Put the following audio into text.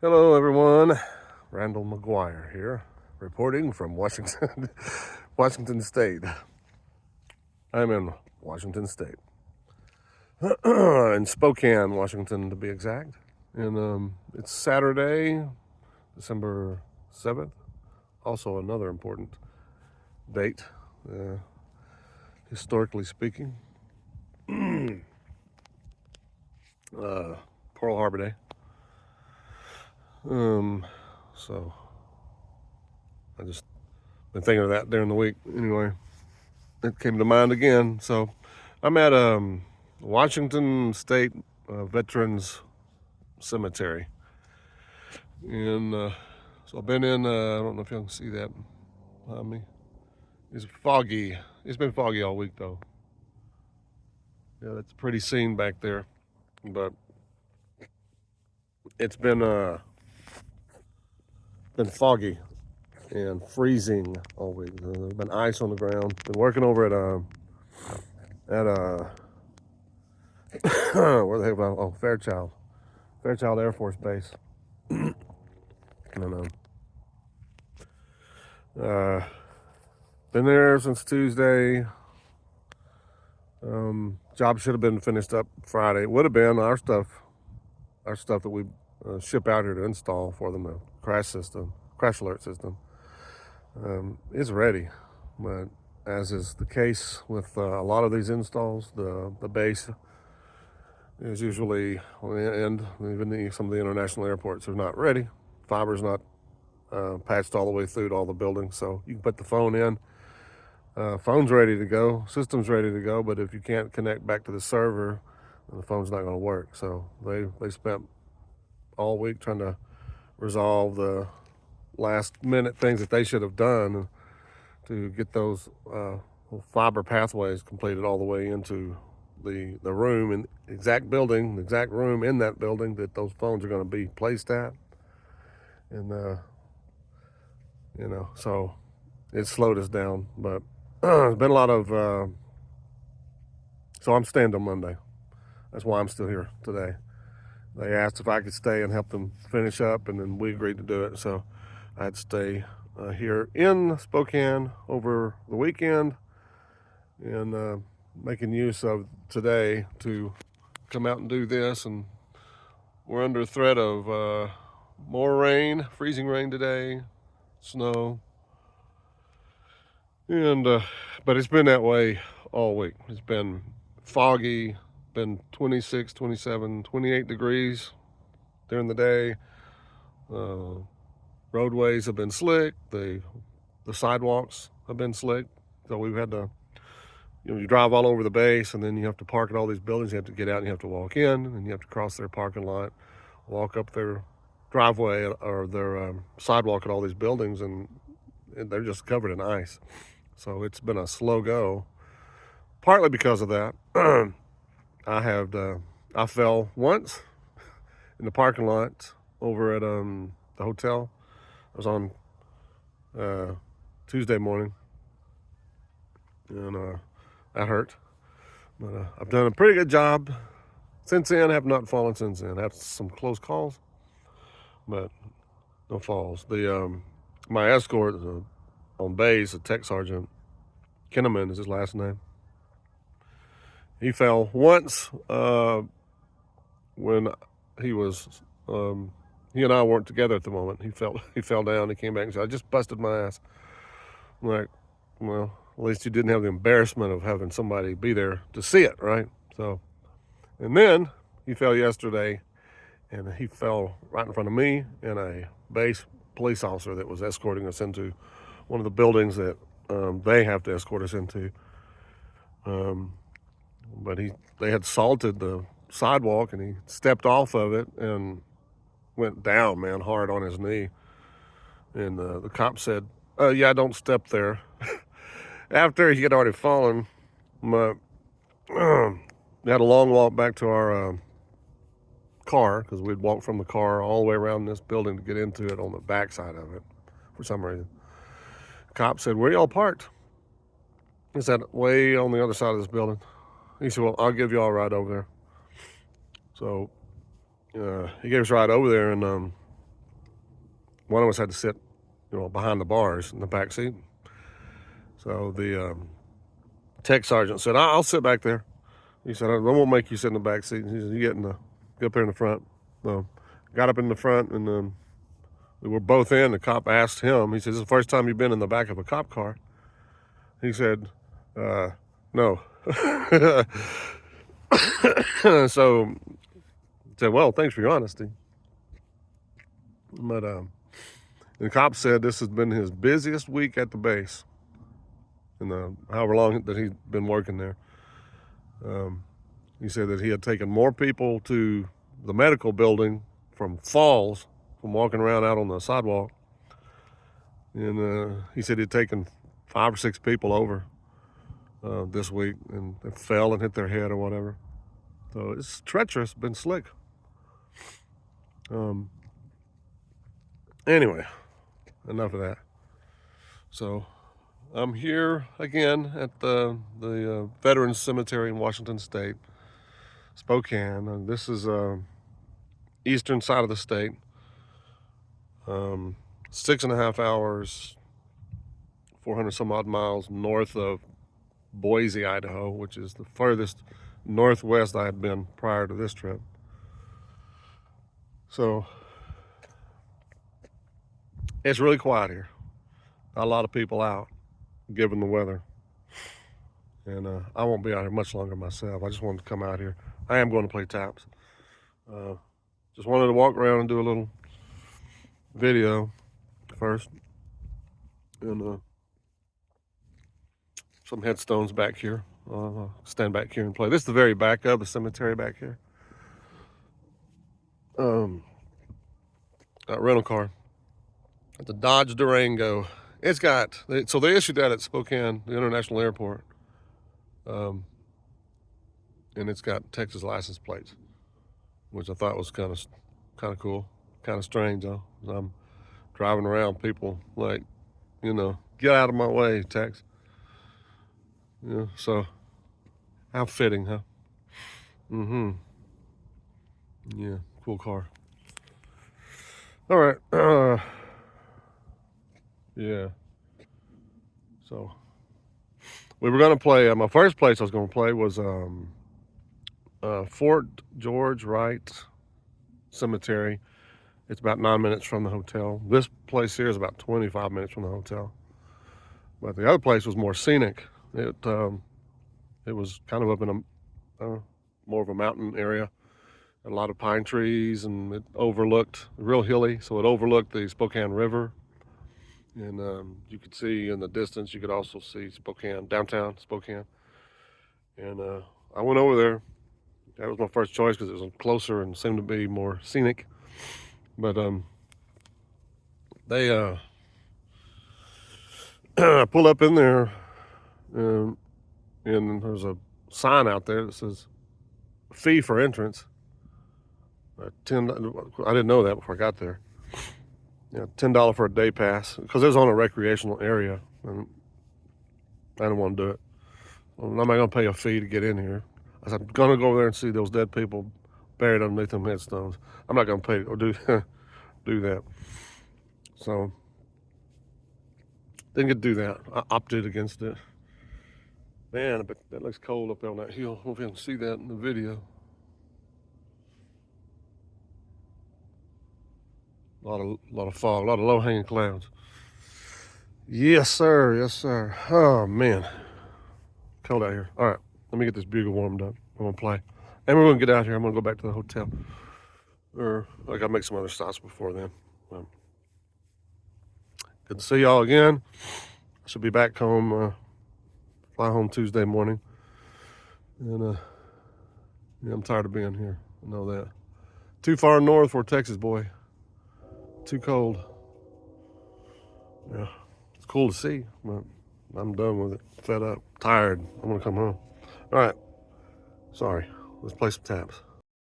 Hello, everyone. Randall McGuire here, reporting from Washington, Washington State. I'm in Washington State, in Spokane, Washington, to be exact. And it's Saturday, December 7th. Also, another important date, historically speaking. Pearl Harbor Day. So I just been thinking of that during the week. Anyway, it came to mind again. So I'm at Washington State Veterans Cemetery, and so I've been in. I don't know if you can see that behind me. It's foggy. It's been foggy all week though. Yeah, that's a pretty scene back there, but it's been foggy and freezing all week. There's been ice on the ground. Been working over at where the heck? Oh, Fairchild Air Force Base. And been there since Tuesday. Job should have been finished up Friday. It would have been our stuff that we ship out here to install for them. The crash alert system, is ready, but as is the case with a lot of these installs, the base is usually on the end. Even some of the international airports are not ready. Fiber's not patched all the way through to all the buildings, so you can put the phone in. Phone's ready to go, system's ready to go, but if you can't connect back to the server, the phone's not going to work. So they spent all week trying to resolve the last minute things that they should have done to get those fiber pathways completed all the way into the room and the exact room in that building that those phones are going to be placed at. And so it slowed us down, but there's been a lot of so I'm staying till Monday. That's why I'm still here today. They asked if I could stay and help them finish up, and then we agreed to do it. So I'd stay here in Spokane over the weekend, and making use of today to come out and do this. And we're under threat of more rain, freezing rain today, snow, and but it's been that way all week. It's been foggy, been 26, 27, 28 degrees during the day. Roadways have been slick. The sidewalks have been slick. So we've had to, you drive all over the base, and then you have to park at all these buildings. You have to get out and you have to walk in, and you have to cross their parking lot, walk up their driveway or their sidewalk at all these buildings, and they're just covered in ice. So it's been a slow go, partly because of that. I fell once in the parking lot over at the hotel. I was on Tuesday morning, and that hurt. But I've done a pretty good job since then. I have not fallen since then. I have some close calls, but no falls. My escort on base, a tech sergeant, Kinnaman is his last name. He fell once when he was he and I weren't together at the moment. He fell down. He came back and said, "I just busted my ass." I'm like, well, at least you didn't have the embarrassment of having somebody be there to see it, right? So, and then he fell yesterday, and he fell right in front of me and a base police officer that was escorting us into one of the buildings that they have to escort us into. But they had salted the sidewalk, and he stepped off of it and went down, man, hard on his knee. And the cop said, "Yeah, don't step there." After he had already fallen, we had a long walk back to our car, because we'd walk from the car all the way around this building to get into it on the back side of it for some reason. The cop said, "Where y'all parked?" He said, "Way on the other side of this building." He said, "Well, I'll give y'all a ride over there." So he gave us a ride over there, and one of us had to sit, behind the bars in the back seat. So the tech sergeant said, I'll sit back there. He said, I won't make you sit in the back seat. He said, get up here in the front. So got up in the front, and we were both in. The cop asked him, he said, this is the first time you've been in the back of a cop car? He said, no. So I said, well, thanks for your honesty. But the cop said this has been his busiest week at the base in the however long that he's been working there. He said that he had taken more people to the medical building from falls, from walking around out on the sidewalk. And he said he'd taken 5 or 6 people over this week, and they fell and hit their head or whatever. So it's treacherous, been slick. Anyway, enough of that. So I'm here again at the Veterans Cemetery in Washington State, Spokane. And this is eastern side of the state. 6.5 hours, 400 some odd miles north of Boise, Idaho, which is the furthest northwest I had been prior to this trip. So it's really quiet here. Not a lot of people out, given the weather. And I won't be out here much longer myself. I just wanted to come out here. I am going to play taps. Just wanted to walk around and do a little video first. And some headstones back here. I'll stand back here and play. This is the very back of the cemetery back here. Rental car. At the Dodge Durango. It's got, so they issued that at Spokane, the International Airport. And it's got Texas license plates, which I thought was kind of cool, kind of strange though. I'm driving around, people like, get out of my way, Tex. So how fitting, huh? Yeah, cool car. All right. Yeah. So we were going to play, my first place I was going to play was Fort George Wright Cemetery. It's about 9 minutes from the hotel. This place here is about 25 minutes from the hotel. But the other place was more scenic. It was kind of up in a more of a mountain area. A lot of pine trees, and it overlooked, real hilly, so it overlooked the Spokane River. And you could see in the distance, you could also see Spokane, downtown Spokane. And I went over there. That was my first choice because it was closer and seemed to be more scenic. But they pull up in there, and there's a sign out there that says fee for entrance. I didn't know that before I got there. $10 for a day pass, because it was on a recreational area, and I didn't want to do it. Well, I'm not going to pay a fee to get in here. I said, I'm going to go over there and see those dead people buried underneath them headstones. I'm not going to pay or do that. So didn't get to do that. I opted against it. Man, but that looks cold up there on that hill. I don't know if you can see that in the video. A lot of fog, a lot of low-hanging clouds. Yes, sir. Yes, sir. Oh, man. Cold out here. All right. Let me get this bugle warmed up. I'm going to play. And we're going to get out here. I'm going to go back to the hotel. Or I got to make some other stops before then. Good to see y'all again. I should be back home, fly home Tuesday morning. And yeah, I'm tired of being here. I know that. Too far north for Texas, boy. Too cold. Yeah, it's cool to see, but I'm done with it. Fed up, tired. I'm gonna come home. All right. Sorry. Let's play some taps.